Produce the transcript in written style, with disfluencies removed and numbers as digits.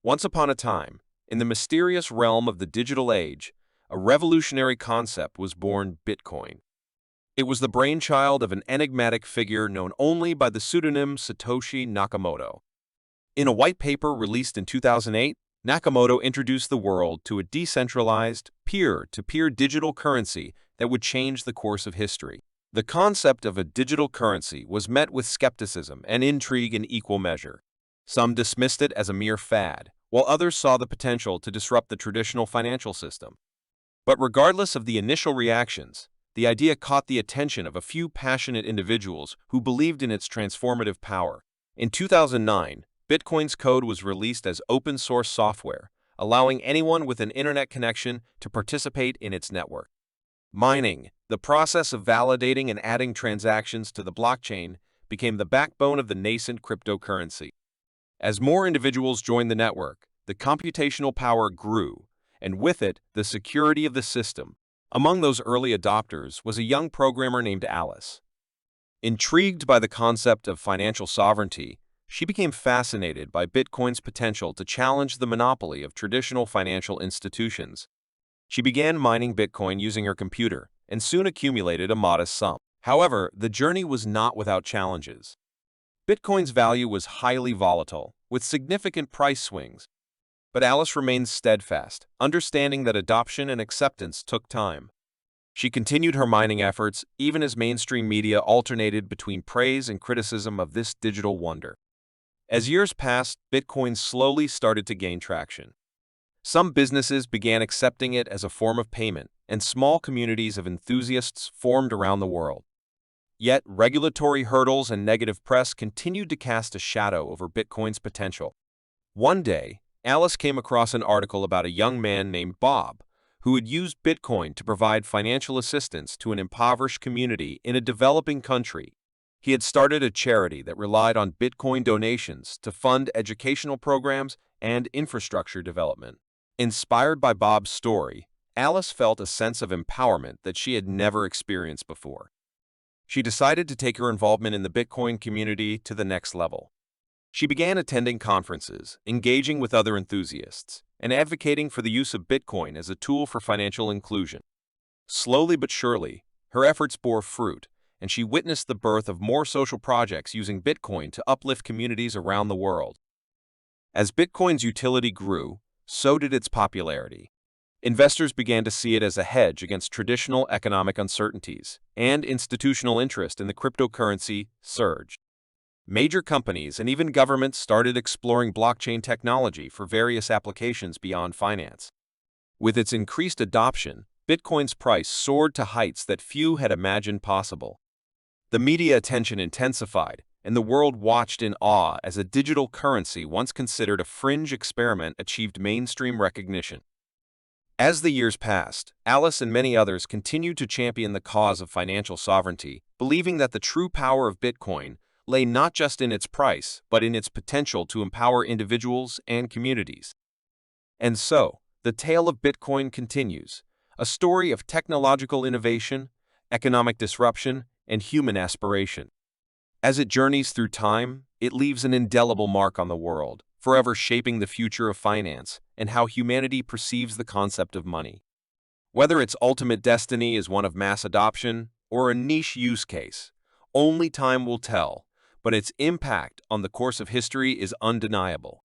Once upon a time, in the mysterious realm of the digital age, a revolutionary concept was born: Bitcoin. It was the brainchild of an enigmatic figure known only by the pseudonym Satoshi Nakamoto. In a white paper released in 2008, Nakamoto introduced the world to a decentralized, peer-to-peer digital currency that would change the course of history. The concept of a digital currency was met with skepticism and intrigue in equal measure. Some dismissed it as a mere fad, while others saw the potential to disrupt the traditional financial system. But regardless of the initial reactions, the idea caught the attention of a few passionate individuals who believed in its transformative power. In 2009, Bitcoin's code was released as open-source software, allowing anyone with an internet connection to participate in its network. Mining, the process of validating and adding transactions to the blockchain, became the backbone of the nascent cryptocurrency. As more individuals joined the network, the computational power grew, and with it, the security of the system. Among those early adopters was a young programmer named Alice. Intrigued by the concept of financial sovereignty, she became fascinated by Bitcoin's potential to challenge the monopoly of traditional financial institutions. She began mining Bitcoin using her computer and soon accumulated a modest sum. However, the journey was not without challenges. Bitcoin's value was highly volatile, with significant price swings. But Alice remained steadfast, understanding that adoption and acceptance took time. She continued her mining efforts even as mainstream media alternated between praise and criticism of this digital wonder. As years passed, Bitcoin slowly started to gain traction. Some businesses began accepting it as a form of payment, and small communities of enthusiasts formed around the world. Yet, regulatory hurdles and negative press continued to cast a shadow over Bitcoin's potential. One day, Alice came across an article about a young man named Bob, who had used Bitcoin to provide financial assistance to an impoverished community in a developing country. He had started a charity that relied on Bitcoin donations to fund educational programs and infrastructure development. Inspired by Bob's story, Alice felt a sense of empowerment that she had never experienced before. She decided to take her involvement in the Bitcoin community to the next level. She began attending conferences, engaging with other enthusiasts, and advocating for the use of Bitcoin as a tool for financial inclusion. Slowly but surely, her efforts bore fruit, and she witnessed the birth of more social projects using Bitcoin to uplift communities around the world. As Bitcoin's utility grew, so did its popularity. Investors began to see it as a hedge against traditional economic uncertainties, and institutional interest in the cryptocurrency surged. Major companies and even governments started exploring blockchain technology for various applications beyond finance. With its increased adoption, Bitcoin's price soared to heights that few had imagined possible. The media attention intensified, and the world watched in awe as a digital currency once considered a fringe experiment achieved mainstream recognition. As the years passed, Alice and many others continued to champion the cause of financial sovereignty, believing that the true power of Bitcoin lay not just in its price, but in its potential to empower individuals and communities. And so, the tale of Bitcoin continues, a story of technological innovation, economic disruption, and human aspiration. As it journeys through time, it leaves an indelible mark on the world, forever shaping the future of finance and how humanity perceives the concept of money. Whether its ultimate destiny is one of mass adoption or a niche use case, only time will tell, but its impact on the course of history is undeniable.